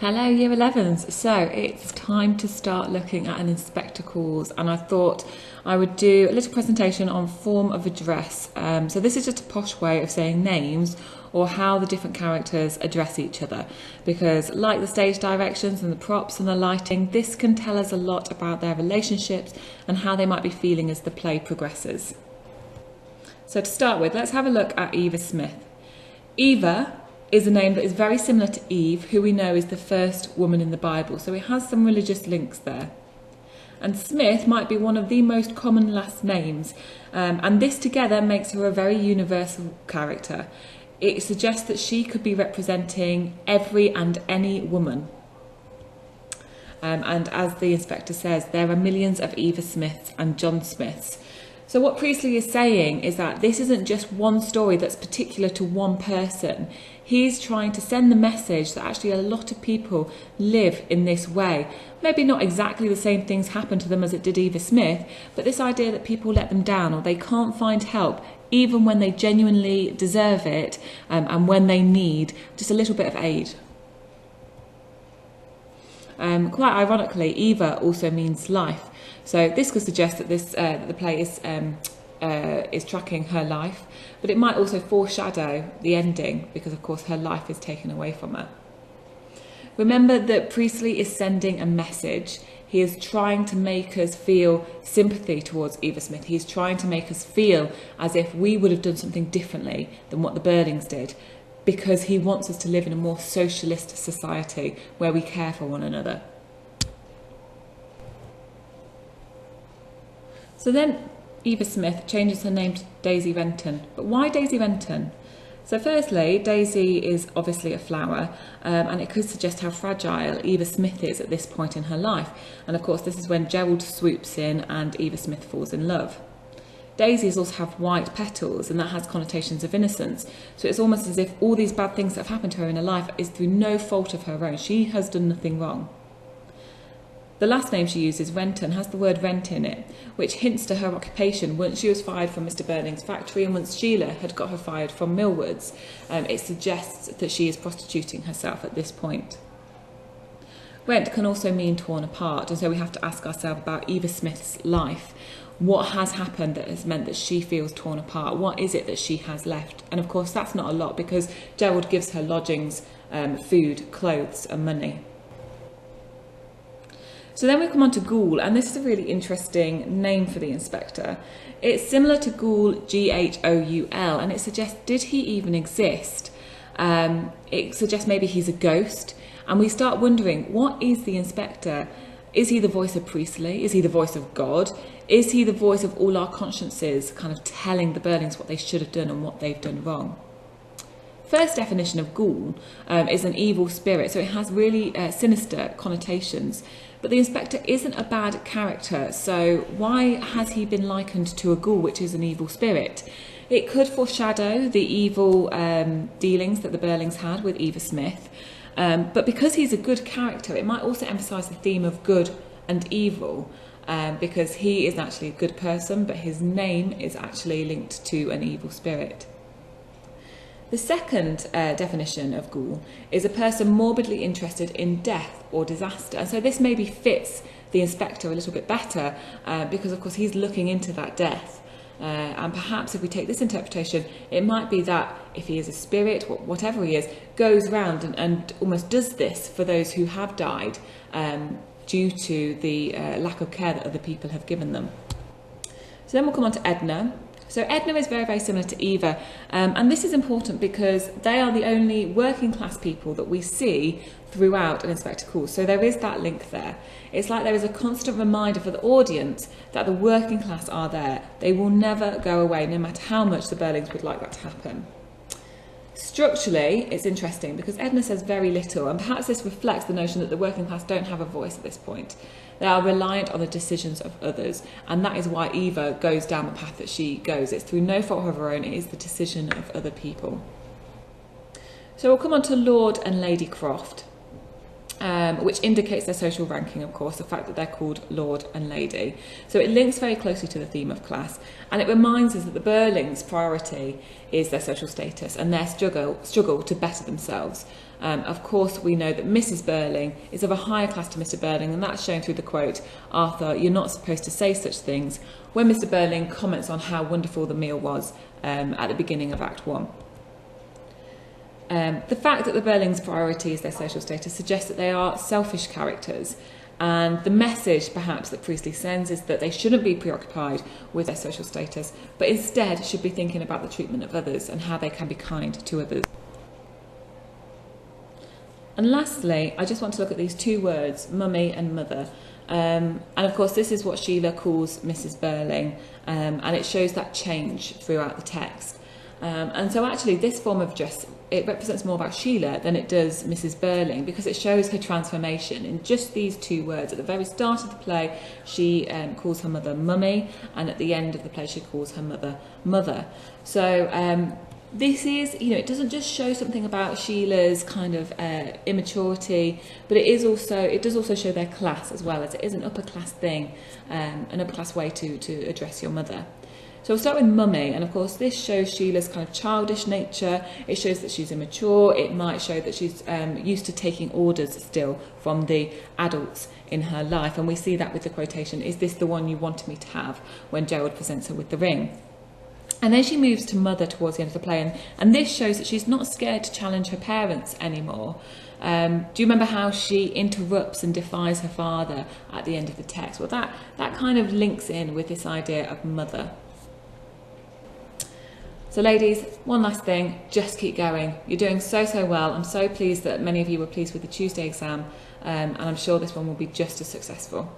Hello Year 11s, so it's time to start looking at an inspector calls, and I thought I would do a little presentation on form of address. So this is just a posh way of saying names or how the different characters address each other, because like the stage directions and the props and the lighting, this can tell us a lot about their relationships and how they might be feeling as the play progresses. So to start with, let's have a look at Eva Smith. Eva is a name that is very similar to Eve, who we know is the first woman in the Bible, so it has some religious links there. And Smith might be one of the most common last names, and this together makes her a very universal character. It suggests that she could be representing every and any woman. And as the inspector says, there are millions of Eva Smiths and John Smiths. So what Priestley is saying is that this isn't just one story that's particular to one person. He's trying to send the message that actually a lot of people live in this way. Maybe not exactly the same things happen to them as it did Eva Smith, but this idea that people let them down or they can't find help even when they genuinely deserve it, and when they need just a little bit of aid. Quite ironically, Eva also means life. So this could suggest that the play is tracking her life, but it might also foreshadow the ending because, of course, her life is taken away from her. Remember that Priestley is sending a message. He is trying to make us feel sympathy towards Eva Smith. He's trying to make us feel as if we would have done something differently than what the Birlings did, because he wants us to live in a more socialist society where we care for one another. So then Eva Smith changes her name to Daisy Benton. But why Daisy Benton? So firstly, Daisy is obviously a flower, and it could suggest how fragile Eva Smith is at this point in her life. And of course, this is when Gerald swoops in and Eva Smith falls in love. Daisies also have white petals, and that has connotations of innocence. So it's almost as if all these bad things that have happened to her in her life is through no fault of her own. She has done nothing wrong. The last name she uses, Renton, has the word rent in it, which hints to her occupation once she was fired from Mr. Birling's factory and once Sheila had got her fired from Millward's. It suggests that she is prostituting herself at this point. Rent can also mean torn apart, and so we have to ask ourselves about Eva Smith's life. What has happened that has meant that she feels torn apart? What is it that she has left? And of course, that's not a lot because Gerald gives her lodgings, food, clothes and money. So then we come on to Ghoul, and this is a really interesting name for the inspector. It's similar to Ghoul, Ghoul, and it suggests, did he even exist? It suggests maybe he's a ghost, and we start wondering, what is the inspector? Is he the voice of Priestley? Is he the voice of God? Is he the voice of all our consciences, kind of telling the Birlings what they should have done and what they've done wrong? First definition of Ghoul is an evil spirit, so it has really sinister connotations. But the inspector isn't a bad character, so why has he been likened to a ghoul, which is an evil spirit? It could foreshadow the evil dealings that the Birlings had with Eva Smith, but because he's a good character, it might also emphasise the theme of good and evil, because he is actually a good person, but his name is actually linked to an evil spirit. The second definition of Ghoul is a person morbidly interested in death or disaster. And so this maybe fits the inspector a little bit better because, of course, he's looking into that death. And perhaps if we take this interpretation, it might be that if he is a spirit, whatever he is, goes round and almost does this for those who have died due to the lack of care that other people have given them. So then we'll come on to Edna. So Edna is very, very similar to Eva, and this is important because they are the only working class people that we see throughout an inspector calls. So there is that link there. It's like there is a constant reminder for the audience that the working class are there. They will never go away, no matter how much the Birlings would like that to happen. Structurally, it's interesting because Edna says very little, and perhaps this reflects the notion that the working class don't have a voice at this point. They are reliant on the decisions of others, and that is why Eva goes down the path that she goes. It's through no fault of her own, it is the decision of other people. So we'll come on to Lord and Lady Kraft. which indicates their social ranking, of course, the fact that they're called Lord and Lady. So it links very closely to the theme of class, and it reminds us that the Birlings' priority is their social status and their struggle to better themselves. Of course, we know that Mrs. Birling is of a higher class to Mr. Birling, and that's shown through the quote, "Arthur, you're not supposed to say such things," when Mr. Birling comments on how wonderful the meal was at the beginning of Act 1. The fact that the Birlings' priority is their social status suggests that they are selfish characters, and the message perhaps that Priestley sends is that they shouldn't be preoccupied with their social status, but instead should be thinking about the treatment of others and how they can be kind to others. And lastly, I just want to look at these two words, mummy and mother. And of course, this is what Sheila calls Mrs. Birling, and it shows that change throughout the text. And so actually this form of dress, it represents more about Sheila than it does Mrs. Birling, because it shows her transformation in just these two words. At the very start of the play, she calls her mother mummy, and at the end of the play, she calls her mother mother. So this is, it doesn't just show something about Sheila's kind of immaturity, but it does also show their class as well, as it is an upper class thing, an upper class way to address your mother. So we'll start with mummy, and of course this shows Sheila's kind of childish nature. It shows that she's immature. It might show that she's used to taking orders still from the adults in her life, and we see that with the quotation, "Is this the one you wanted me to have?" when Gerald presents her with the ring. And then she moves to mother towards the end of the play, and this shows that she's not scared to challenge her parents anymore. Do you remember how she interrupts and defies her father at the end of the text? Well, that kind of links in with this idea of mother. So ladies, one last thing, just keep going. You're doing so well. I'm so pleased that many of you were pleased with the Tuesday exam, and I'm sure this one will be just as successful.